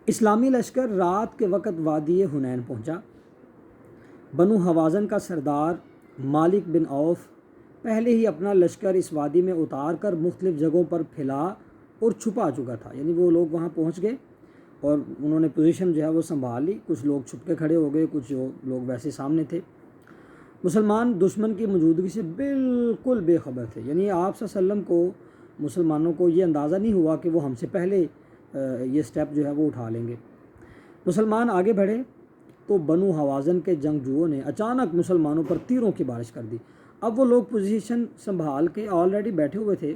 اسلامی لشکر رات کے وقت وادی حنین پہنچا۔ بنو حوازن کا سردار مالک بن عوف پہلے ہی اپنا لشکر اس وادی میں اتار کر مختلف جگہوں پر پھیلا اور چھپا چکا تھا، یعنی وہ لوگ وہاں پہنچ گئے اور انہوں نے پوزیشن جو ہے وہ سنبھال لی، کچھ لوگ چھپ کے کھڑے ہو گئے، کچھ لوگ ویسے سامنے تھے۔ مسلمان دشمن کی موجودگی سے بالکل بے خبر تھے، یعنی آپ صلی اللہ علیہ وسلم کو، مسلمانوں کو یہ اندازہ نہیں ہوا کہ وہ ہم سے پہلے یہ سٹیپ جو ہے وہ اٹھا لیں گے۔ مسلمان آگے بڑھے تو بنو حوازن کے جنگجوؤں نے اچانک مسلمانوں پر تیروں کی بارش کر دی۔ اب وہ لوگ پوزیشن سنبھال کے آلریڈی بیٹھے ہوئے تھے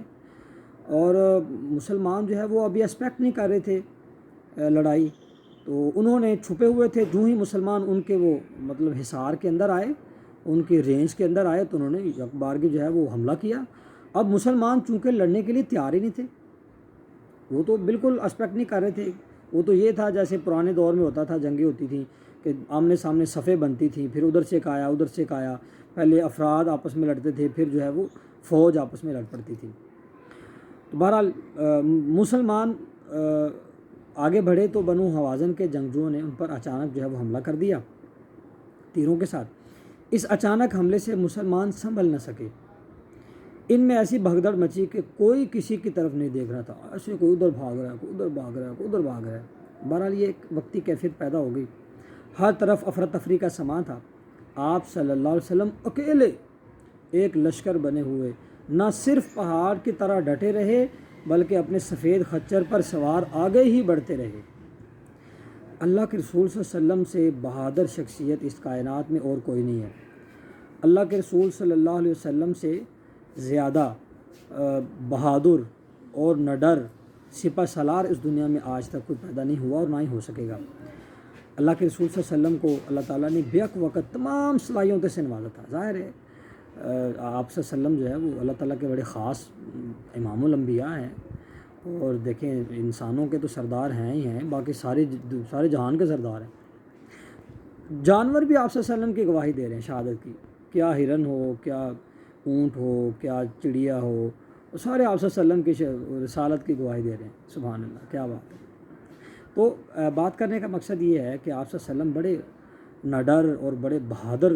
اور مسلمان جو ہے وہ ابھی ایکسپیکٹ نہیں کر رہے تھے لڑائی، تو انہوں نے چھپے ہوئے تھے۔ جو ہی مسلمان ان کے وہ مطلب حصار کے اندر آئے، ان کی رینج کے اندر آئے، تو انہوں نے بارگی جو ہے وہ حملہ کیا۔ اب مسلمان چونکہ لڑنے کے لیے تیار ہی نہیں تھے، وہ تو بالکل ایکسپیکٹ نہیں کر رہے تھے۔ وہ تو یہ تھا جیسے پرانے دور میں ہوتا تھا، جنگیں ہوتی تھیں کہ آمنے سامنے صفیں بنتی تھیں، پھر ادھر سے ایک آیا ادھر سے ایک آیا، پہلے افراد آپس میں لڑتے تھے، پھر جو ہے وہ فوج آپس میں لڑ پڑتی تھی۔ تو بہرحال مسلمان آگے بڑھے تو بنو حوازن کے جنگجوؤں نے ان پر اچانک جو ہے وہ حملہ کر دیا تیروں کے ساتھ۔ اس اچانک حملے سے مسلمان سنبھل نہ سکے، ان میں ایسی بھگدڑ مچی کہ کوئی کسی کی طرف نہیں دیکھ رہا تھا، ایسے کوئی ادھر بھاگ رہا ہے، کوئی ادھر بھاگ رہا ہے، کوئی ادھر بھاگ رہا ہے۔ بہرحال یہ ایک وقتی کیفیت پیدا ہو گئی، ہر طرف افراتفری کا سماں تھا۔ آپ صلی اللہ علیہ وسلم اکیلے ایک لشکر بنے ہوئے نہ صرف پہاڑ کی طرح ڈٹے رہے بلکہ اپنے سفید خچر پر سوار آگے ہی بڑھتے رہے۔ اللہ کے رسول صلی اللہ علیہ وسلم سے بہادر شخصیت اس کائنات میں اور کوئی نہیں ہے۔ اللہ کے رسول صلی اللہ علیہ وسلم سے زیادہ بہادر اور نڈر سپہ سالار اس دنیا میں آج تک کوئی پیدا نہیں ہوا اور نہ ہی ہو سکے گا۔ اللہ کے رسول صلی اللہ علیہ وسلم کو اللہ تعالیٰ نے بیک وقت تمام صلاحیتوں سے نوازا تھا۔ ظاہر ہے آپ صلی اللہ علیہ وسلم جو ہے وہ اللہ تعالیٰ کے بڑے خاص امام الانبیاء ہیں، اور دیکھیں انسانوں کے تو سردار ہیں ہی ہیں، باقی سارے جہان کے سردار ہیں۔ جانور بھی آپ صلی اللہ علیہ وسلم کی گواہی دے رہے ہیں شہادت کی، کیا ہرن ہو، کیا اونٹ ہو، کیا چڑیا ہو، سارے آپ صلی اللہ علیہ وسلم کی رسالت کی گواہی دے رہے ہیں۔ سبحان اللہ، کیا بات ہے۔ تو بات کرنے کا مقصد یہ ہے کہ آپ صلی اللہ علیہ وسلم بڑے نڈر اور بڑے بہادر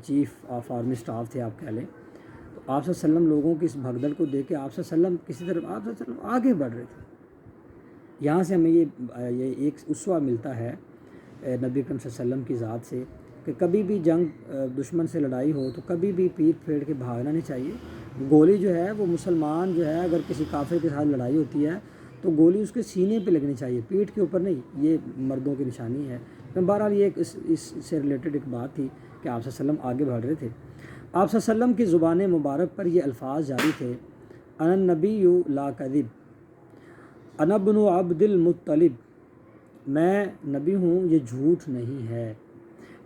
چیف آف آرمی اسٹاف تھے، آپ کہہ لیں۔ تو آپ صلی اللہ علیہ وسلم لوگوں کی اس بھگدڑ کو دیکھ کے آپ صلی اللہ علیہ وسلم کسی طرف آپ صلی اللہ علیہ وسلم آگے بڑھ رہے تھے۔ یہاں سے ہمیں یہ ایک اسوہ ملتا ہے نبی اکرم صلی اللہ علیہ وسلم کی ذات سے کہ کبھی بھی جنگ دشمن سے لڑائی ہو تو کبھی بھی پیٹ پھیڑ کے بھاگنا نہیں چاہیے۔ گولی جو ہے وہ مسلمان جو ہے اگر کسی کافر کے ساتھ لڑائی ہوتی ہے تو گولی اس کے سینے پہ لگنی چاہیے، پیٹھ کے اوپر نہیں، یہ مردوں کی نشانی ہے۔ بہرحال یہ اس سے ریلیٹڈ ایک بات تھی کہ آپ صلی اللہ علیہ وسلم آگے بڑھ رہے تھے۔ آپ صلی اللہ علیہ وسلم کی زبان مبارک پر یہ الفاظ جاری تھے، انا النبی لا کذب، انا ابن عبد المطلب، میں نبی ہوں، یہ جھوٹ نہیں ہے،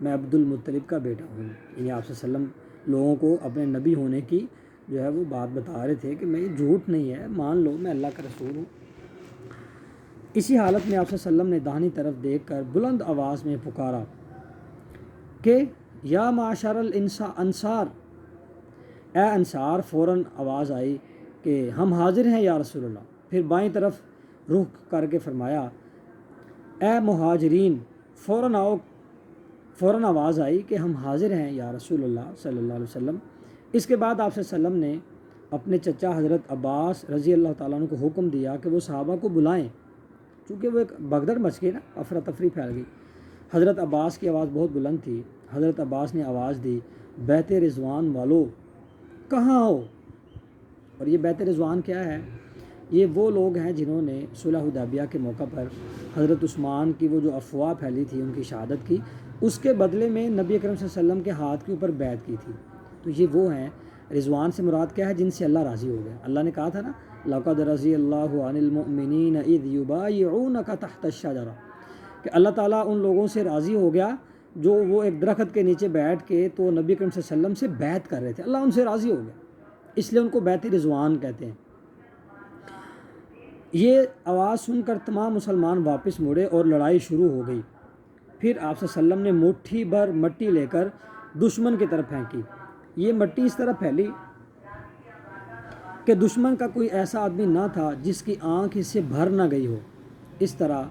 میں عبد المطلب کا بیٹا ہوں۔ یعنی آپ صلی اللہ علیہ وسلم لوگوں کو اپنے نبی ہونے کی جو ہے وہ بات بتا رہے تھے کہ میں یہ جھوٹ نہیں ہے، مان لو میں اللہ کا رسول ہوں۔ اسی حالت میں آپ صلی اللہ علیہ وسلم نے داہنی طرف دیکھ کر بلند آواز میں پکارا کہ یا معاشر الانصار، اے انصار۔ فوراً آواز آئی کہ ہم حاضر ہیں یا رسول اللہ۔ پھر بائیں طرف رخ کر کے فرمایا اے مہاجرین، فوراً آواز آئی کہ ہم حاضر ہیں یا رسول اللہ صلی اللہ علیہ وسلم۔ اس کے بعد آپ صلی اللہ علیہ وسلم نے اپنے چچا حضرت عباس رضی اللہ تعالیٰ عنہ کو حکم دیا کہ وہ صحابہ کو بلائیں، چونکہ وہ ایک بھگدڑ مچ گئی نا، افراتفری پھیل گئی۔ حضرت عباس کی آواز بہت بلند تھی۔ حضرت عباس نے آواز دی بیت رضوان والو کہاں ہو؟ اور یہ بیت رضوان کیا ہے؟ یہ وہ لوگ ہیں جنہوں نے صلح حدیبیہ کے موقع پر حضرت عثمان کی وہ جو افواہ پھیلی تھی ان کی شہادت کی، اس کے بدلے میں نبی اکرم صلی اللہ علیہ وسلم کے ہاتھ کے اوپر بیعت کی تھی۔ تو یہ وہ ہیں، رضوان سے مراد کیا ہے؟ جن سے اللہ راضی ہو گیا۔ اللہ نے کہا تھا نا لقد رضی اللہ عن المؤمنین اذ یبایعونک تحت الشجرہ، کہ اللہ تعالیٰ ان لوگوں سے راضی ہو گیا جو وہ ایک درخت کے نیچے بیٹھ کے تو نبی اکرم صلی اللہ علیہ وسلم سے بیعت کر رہے تھے، اللہ ان سے راضی ہو گیا، اس لیے ان کو بیعت رضوان کہتے ہیں۔ یہ آواز سن کر تمام مسلمان واپس مڑے اور لڑائی شروع ہو گئی۔ پھر آپ صلی اللہ علیہ وسلم نے مٹھی بھر مٹی لے کر دشمن کی طرف پھینکی۔ یہ مٹی اس طرح پھیلی کہ دشمن کا کوئی ایسا آدمی نہ تھا جس کی آنکھ اس سے بھر نہ گئی ہو۔ اس طرح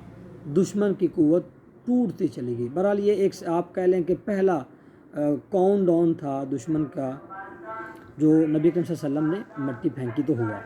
دشمن کی قوت ٹوٹتی چلی گئی۔ بہرحال یہ ایک آپ کہہ لیں کہ پہلا کاؤنٹ ڈاؤن تھا دشمن کا، جو نبی کریم صلی اللہ علیہ وسلم نے مٹی پھینکی تو ہوا۔